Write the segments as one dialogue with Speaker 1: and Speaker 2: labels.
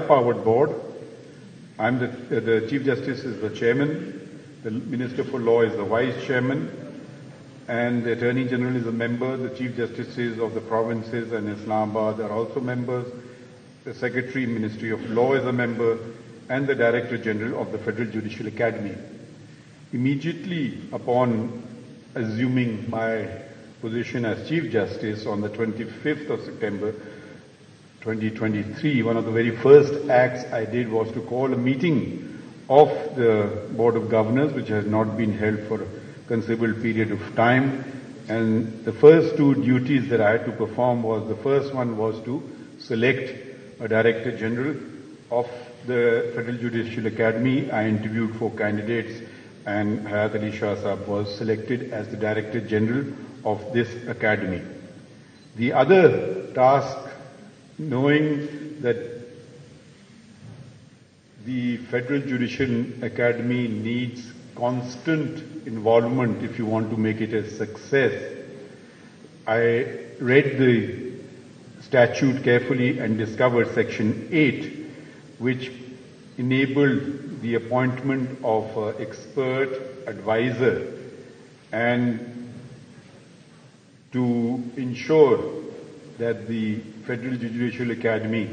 Speaker 1: Powered board. I'm the Chief Justice is the chairman, the Minister for Law is the vice chairman, and the Attorney General is a member. The Chief Justices of the provinces and Islamabad are also members. The Secretary, Ministry of Law is a member, and the Director General of the Federal Judicial Academy. Immediately upon assuming my position as Chief Justice on the 25th of September 2023, one of the very first acts I did was to call a meeting of the Board of Governors, which has not been held for a considerable period of time. And the first two duties that I had to perform was, the first one was to select a Director General of the Federal Judicial Academy. I interviewed 4 candidates, and Hayat Ali Shah Sahab was selected as the Director General of this Academy. The other task, knowing that the Federal Judicial Academy needs constant involvement if you want to make it a success, I read the statute carefully and discovered Section 8, which enabled the appointment of an expert advisor, and to ensure that the Federal Judicial Academy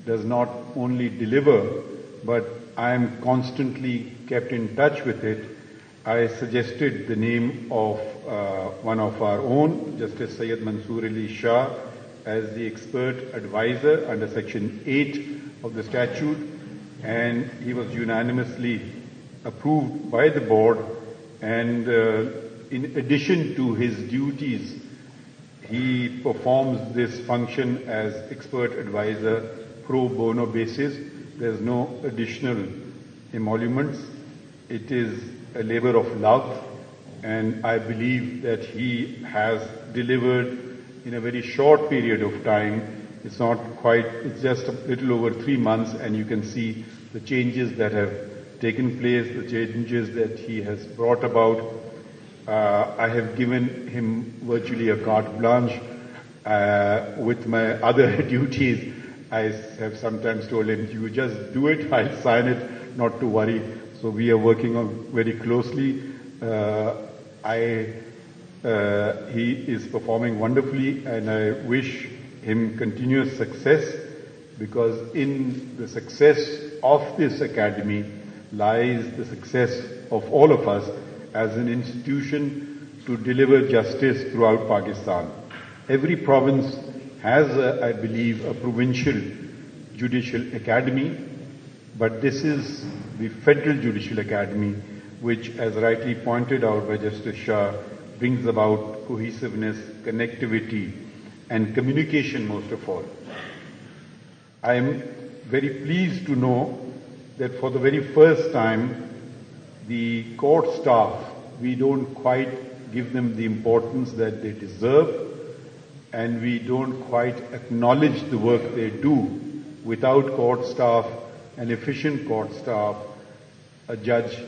Speaker 1: does not only deliver, but I am constantly kept in touch with it, I suggested the name of one of our own, Justice Syed Mansoor Ali Shah, as the expert advisor under Section 8 of the statute, and he was unanimously approved by the board. And in addition to his duties, he performs this function as expert advisor pro bono basis. There's no additional emoluments. It is a labor of love, and I believe that he has delivered in a very short period of time. It's not quite, it's just a little over 3 months, and you can see the changes that have taken place, the changes that he has brought about. I have given him virtually a carte blanche. With my other duties, I have sometimes told him, you just do it, I'll sign it, not to worry. So we are working on very closely. He is performing wonderfully, and I wish him continuous success, because in the success of this academy lies the success of all of us as an institution to deliver justice throughout Pakistan. Every province has, I believe, a provincial judicial academy, but this is the Federal Judicial Academy, which, as rightly pointed out by Justice Shah, brings about cohesiveness, connectivity, and communication most of all. I am very pleased to know that for the very first time, the court staff, we don't quite give them the importance that they deserve, and we don't quite acknowledge the work they do. Without court staff, an efficient court staff, a judge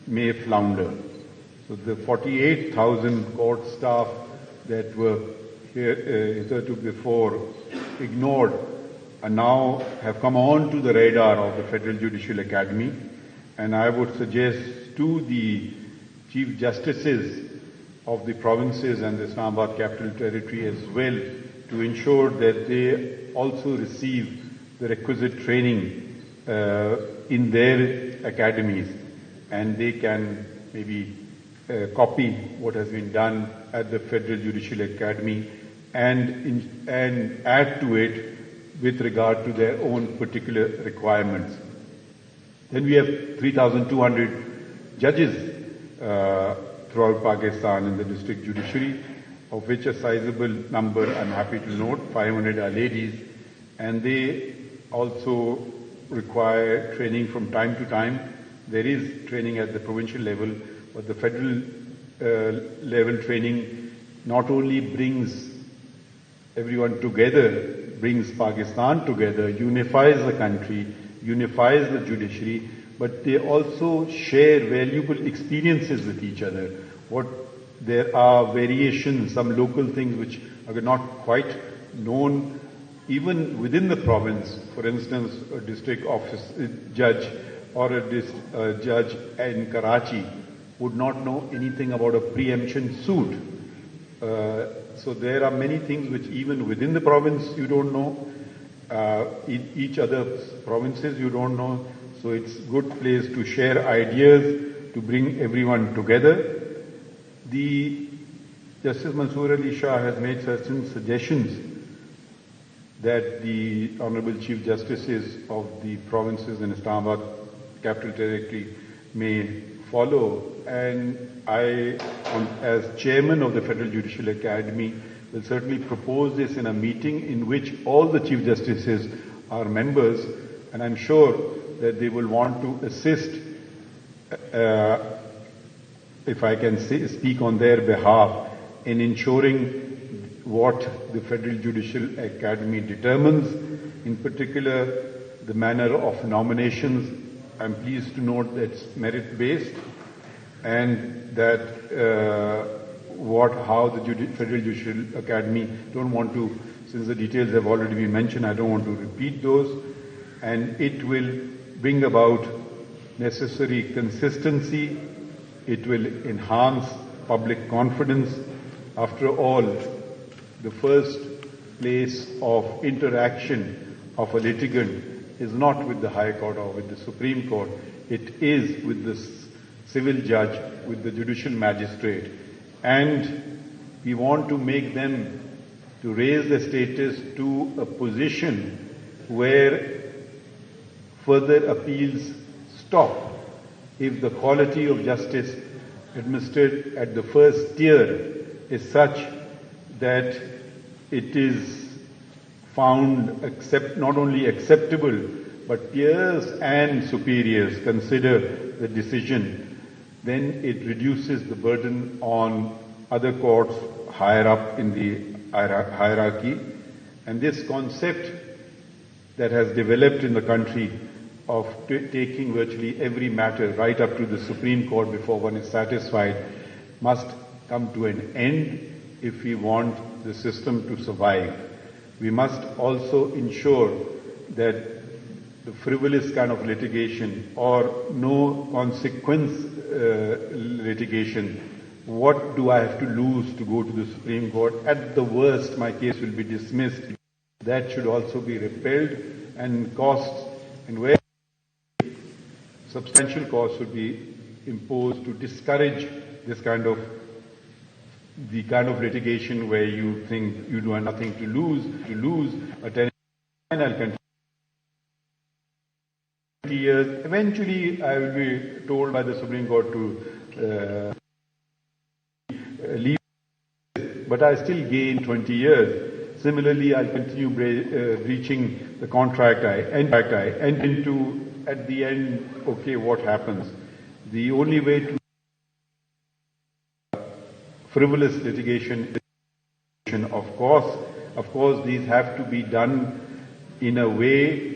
Speaker 1: may flounder. So the 48,000 court staff that were hitherto before ignored and now have come on to the radar of the Federal Judicial Academy. And I would suggest to the Chief Justices of the provinces and the Islamabad Capital Territory as well, to ensure that they also receive the requisite training in their academies, and they can maybe copy what has been done at the Federal Judicial Academy and add to it with regard to their own particular requirements. Then we have 3,200 judges throughout Pakistan in the district judiciary, of which a sizable number, I'm happy to note, 500 are ladies, and they also require training from time to time. There is training at the provincial level, but the federal level training not only brings everyone together, brings Pakistan together, unifies the country, unifies the judiciary, but they also share valuable experiences with each other. There are variations, some local things which are not quite known even within the province, for instance, a district office judge or a judge in Karachi would not know anything about a preemption suit. So there are many things which even within the province you don't know, each other provinces you don't know. So it's a good place to share ideas, to bring everyone together. Justice Mansoor Ali Shah has made certain suggestions that the Honorable Chief Justices of the provinces in Islamabad, Capital Territory, may follow. And I, as Chairman of the Federal Judicial Academy, will certainly propose this in a meeting in which all the Chief Justices are members, and I'm sure that they will want to assist, if I can speak on their behalf, in ensuring what the Federal Judicial Academy determines, in particular the manner of nominations. I'm pleased to note that it's merit-based, and that how the Federal Judicial Academy don't want to, since the details have already been mentioned, I don't want to repeat those, and it will bring about necessary consistency. It will enhance public confidence. After all, the first place of interaction of a litigant is not with the High Court or with the Supreme Court. It is with the civil judge, with the judicial magistrate. And we want to make them to raise the status to a position where further appeals stop. If the quality of justice administered at the first tier is such that it is found not only acceptable, but peers and superiors consider the decision, then it reduces the burden on other courts higher up in the hierarchy. And this concept that has developed in the country of taking virtually every matter right up to the Supreme Court before one is satisfied must come to an end if we want the system to survive. We must also ensure that the frivolous kind of litigation or no consequence litigation, what do I have to lose to go to the Supreme Court? At the worst, my case will be dismissed. That should also be repelled, and costs, and where substantial costs should be imposed to discourage this kind of litigation where you think you do have nothing to lose a 10 I'll continue 20 years. Eventually, I will be told by the Supreme Court to leave, but I still gain 20 years. Similarly, I'll continue breaching the contract I enter into. At the end, okay, what happens? The only way to frivolous litigation, of course, these have to be done in a way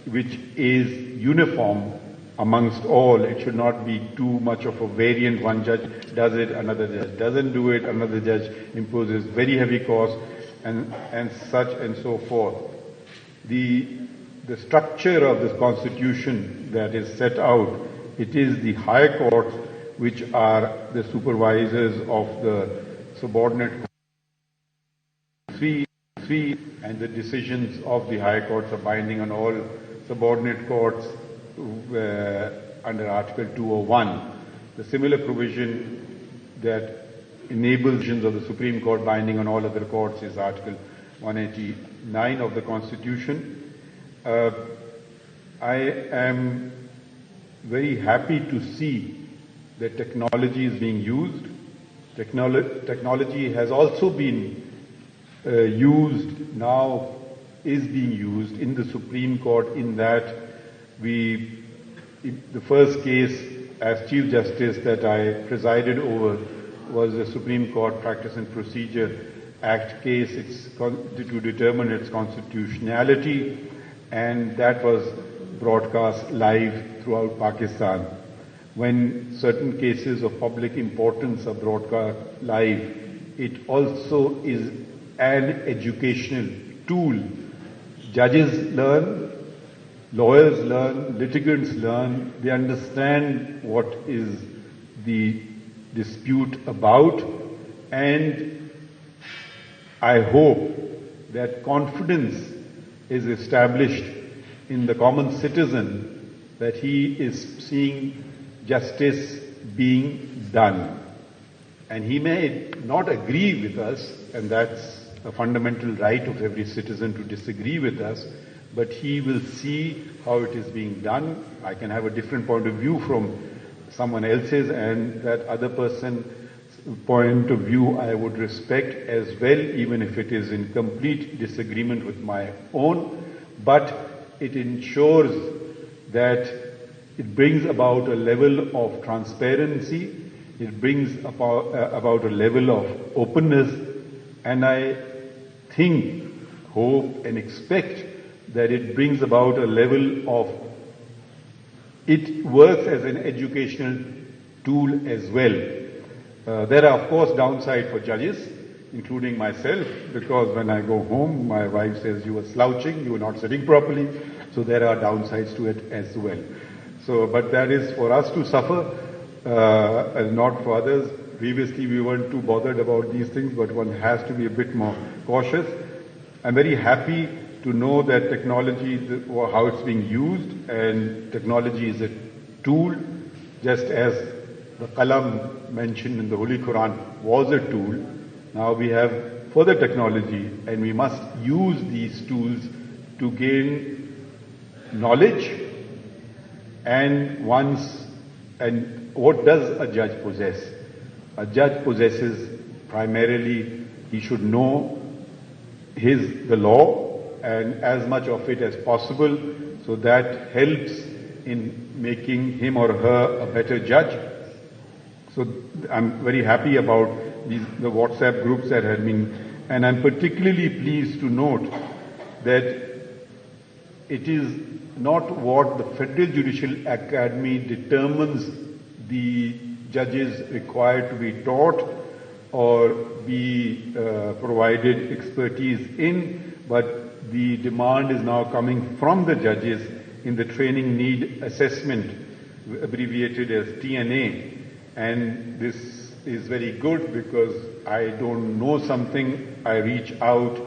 Speaker 1: which is uniform amongst all. It should not be too much of a variant. One judge does it, another judge doesn't do it, another judge imposes very heavy costs, and such and so forth. The structure of this constitution that is set out, it is the higher courts which are the supervisors of the subordinate three, and the decisions of the higher courts are binding on all subordinate courts under Article 201. The similar provision that enables decisions of the Supreme Court binding on all other courts is Article 189 of the Constitution. I am very happy to see that technology is being used. Technology has also been used, now is being used in the Supreme Court, in that the first case as Chief Justice that I presided over was the Supreme Court Practice and Procedure Act case. It's to determine its constitutionality, and that was broadcast live throughout Pakistan. When certain cases of public importance are broadcast live, it also is an educational tool Judges learn, lawyers learn, litigants learn, they understand what is the dispute about, and I hope that confidence is established in the common citizen that he is seeing justice being done. And he may not agree with us, and that's a fundamental right of every citizen to disagree with us, but he will see how it is being done. I can have a different point of view from someone else's, and that other person's point of view I would respect as well, even if it is in complete disagreement with my own. But it ensures that it brings about a level of transparency, it brings about a level of openness, and I think, hope and expect that it brings about a level of, it works as an educational tool as well. There are of course downsides for judges, including myself, because when I go home, my wife says, you were slouching, you were not sitting properly, so there are downsides to it as well. So, but that is for us to suffer, and not for others. Previously we weren't too bothered about these things, but one has to be a bit more cautious. I'm very happy to know that technology, how it's being used, and technology is a tool, just as the qalam mentioned in the Holy Quran was a tool. Now we have further technology, and we must use these tools to gain knowledge. And what does a judge possess? A judge possesses primarily, he should know the law and as much of it as possible, so that helps in making him or her a better judge. So I'm very happy about the WhatsApp groups that have been, and I'm particularly pleased to note that it is not what the Federal Judicial Academy determines the judges required to be taught or be provided expertise in, but the demand is now coming from the judges in the training need assessment, abbreviated as TNA. And this is very good, because I don't know something, I reach out,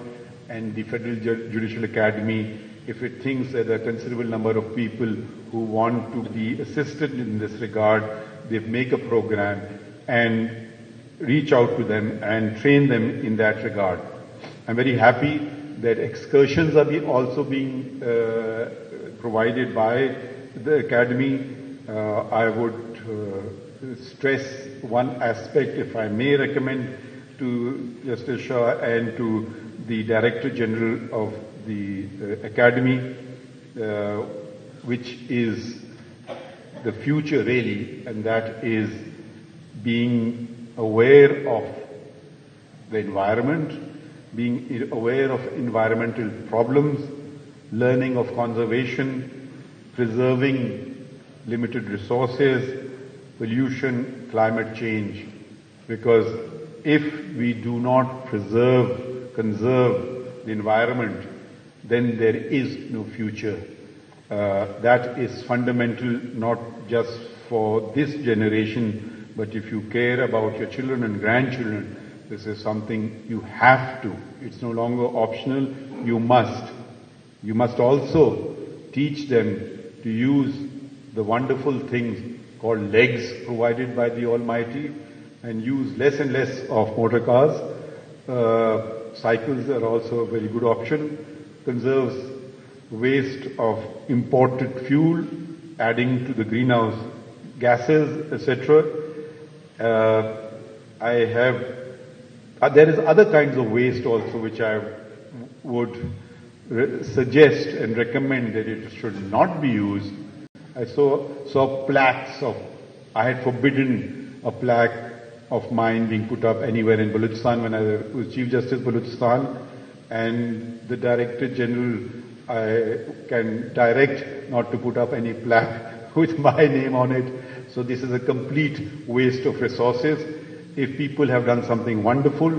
Speaker 1: and the Federal Judicial Academy, if it thinks that there are a considerable number of people who want to be assisted in this regard, they make a program and reach out to them and train them in that regard. I'm very happy that excursions are also being provided by the Academy. I would stress one aspect, if I may recommend to Justice Shah and to the Director General of the Academy, which is the future really, and that is being aware of the environment, being aware of environmental problems, learning of conservation, preserving limited resources, pollution, climate change. Because if we do not conserve the environment, then there is no future. That is fundamental, not just for this generation, but if you care about your children and grandchildren, this is something you have to. It's no longer optional, you must. You must also teach them to use the wonderful things called legs provided by the Almighty, and use less and less of motor cars. Cycles are also a very good option. Conserves waste of imported fuel, adding to the greenhouse gases, etc. There is other kinds of waste also which I would suggest and recommend that it should not be used. I saw plaques I had forbidden a plaque of mine being put up anywhere in Balochistan when I was Chief Justice Balochistan, and the Director General, I can direct not to put up any plaque with my name on it. So this is a complete waste of resources. If people have done something wonderful,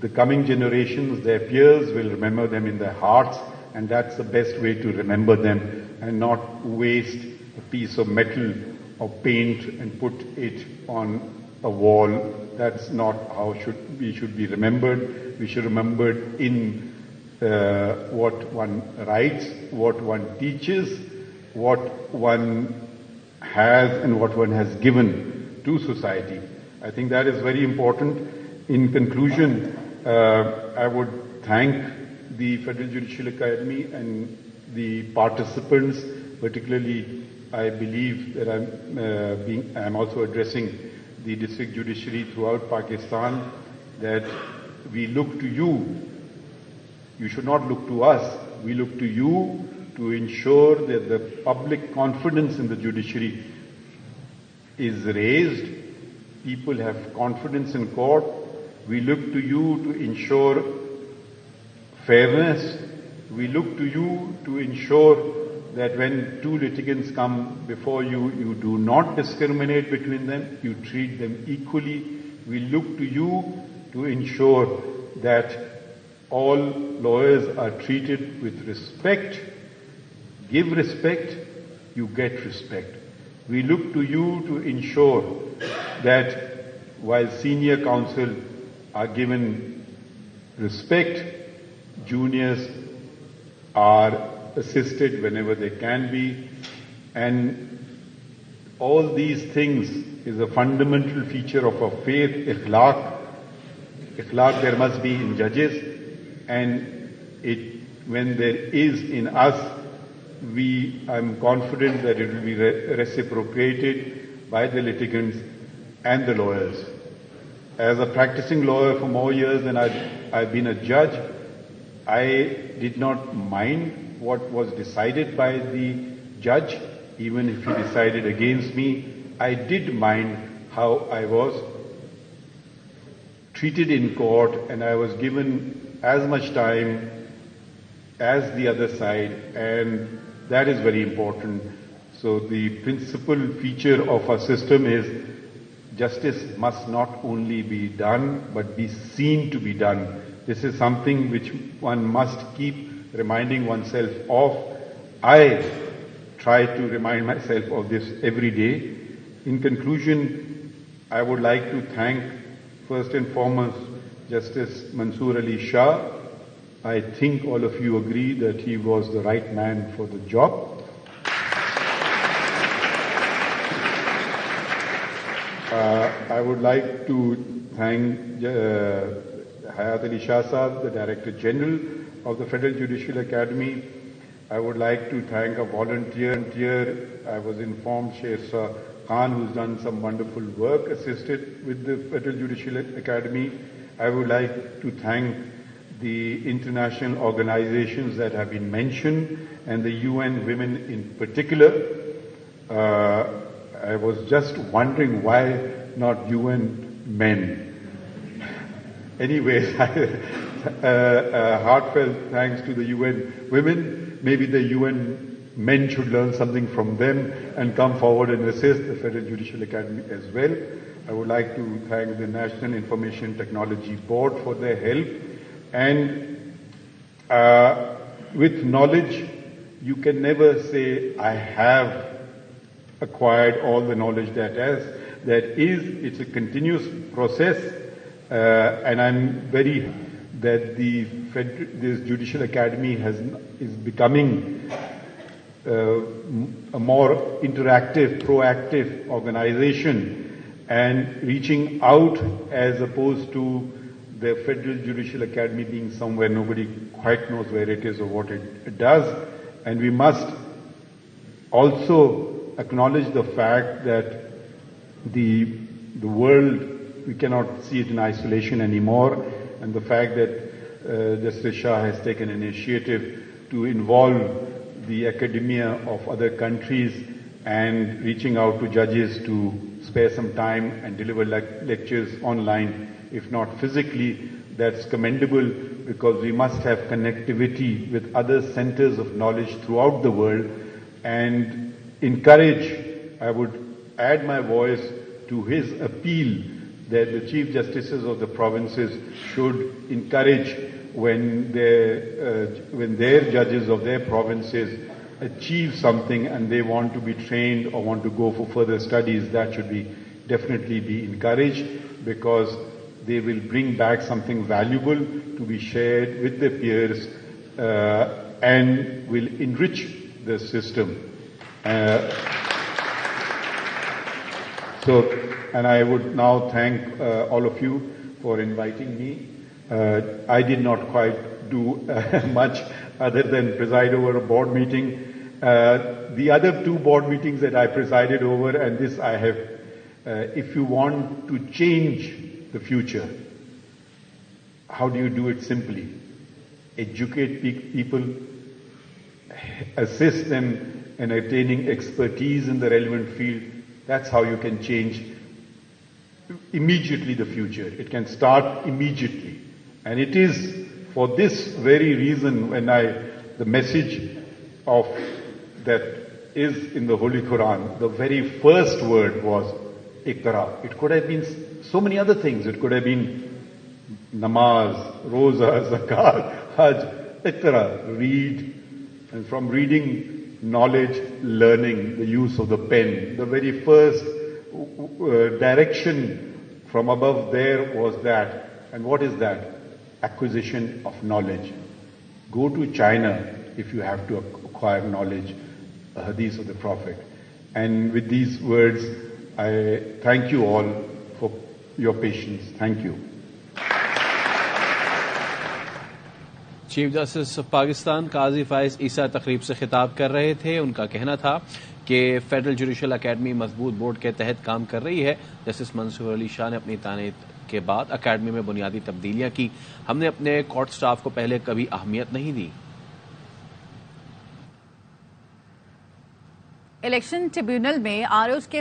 Speaker 1: the coming generations, their peers will remember them in their hearts, and that's the best way to remember them, and not waste a piece of metal or paint and put it on a wall. That's not how we should be remembered. We should be remembered in what one writes, what one teaches, what one has and what one has given to society. I think that is very important. In conclusion, I would thank the Federal Judicial Academy and the participants. Particularly, I believe that I'm also addressing the district judiciary throughout Pakistan, that we look to you. You should not look to us. We look to you to ensure that the public confidence in the judiciary is raised. People have confidence in court. We look to you to ensure fairness. We look to you to ensure that when two litigants come before you, you do not discriminate between them, you treat them equally. We look to you to ensure that all lawyers are treated with respect. Give respect, you get respect. We look to you to ensure that while senior counsel are given respect, juniors are assisted whenever they can be, and all these things is a fundamental feature of our faith, ikhlaq. Ikhlaq there must be in judges, and when there is in us, I'm confident that it will be reciprocated by the litigants and the lawyers. As a practicing lawyer for more years than I've been a judge, I did not mind what was decided by the judge, even if he decided against me. I did mind how I was treated in court, and I was given as much time as the other side, and that is very important. So the principal feature of our system is justice must not only be done, but be seen to be done. This is something which one must keep reminding oneself of. I try to remind myself of this every day. In conclusion, I would like to thank first and foremost Justice Mansoor Ali Shah. I think all of you agree that he was the right man for the job. I would like to thank Hayat Ali Shah Sahab, the Director General of the Federal Judicial Academy. I would like to thank a volunteer. I was informed, Sheikh Khan, who's done some wonderful work, assisted with the Federal Judicial Academy. I would like to thank the international organizations that have been mentioned, and the UN Women in particular. I was just wondering why not UN Men. Anyways, heartfelt thanks to the UN Women. Maybe the UN Men should learn something from them and come forward and assist the Federal Judicial Academy as well. I would like to thank the National Information Technology Board for their help. And with knowledge, you can never say, I have acquired all the knowledge it's a continuous process, and I'm very that this Judicial Academy is becoming a more interactive, proactive organization and reaching out, as opposed to the Federal Judicial Academy being somewhere nobody quite knows where it is or what it does. And we must also acknowledge the fact that the world, we cannot see it in isolation anymore, and the fact that Justice Shah has taken an initiative to involve the academia of other countries and reaching out to judges to spare some time and deliver lectures online, if not physically, that's commendable, because we must have connectivity with other centers of knowledge throughout the world, and I would add my voice to his appeal that the Chief Justices of the provinces should encourage when their judges of their provinces achieve something and they want to be trained or want to go for further studies, that should definitely be encouraged, because they will bring back something valuable to be shared with their peers and will enrich the system. And I would now thank all of you for inviting me. I did not quite do much other than preside over a board meeting. The other two board meetings that I presided over, and this I have, if you want to change the future, how do you do it simply? Educate people, assist them in attaining expertise in the relevant field. That's how you can change immediately the future. It can start immediately. And it is for this very reason when the message of that is in the Holy Quran, the very first word was Iqra. It could have been so many other things. It could have been namaz, roza, zakat, hajj. Iqra, read. And from reading, knowledge, learning, the use of the pen. The very first direction from above there was that. And what is that? Acquisition of knowledge. Go to China if you have to acquire knowledge, the hadith of the Prophet. And with these words, I thank you all for your patience. Thank you.
Speaker 2: Chief justice Pakistan Qazi Faez Isa तकरीब से खिताब कर रहे थे। उनका कहना था कि फेडरल जुडिशल अकेडमी मजबूत बोर्ड के तहत काम कर रही है। जस्टिस मंसूर अली शाह ने अपनी तानीत के बाद अकेडमी में बुनियादी तब्दीलियां की। हमने अपने कोर्ट स्टाफ को पहले कभी अहमियत नहीं दी।
Speaker 3: इलेक्शन ट्रिब्यूनल में आरओज के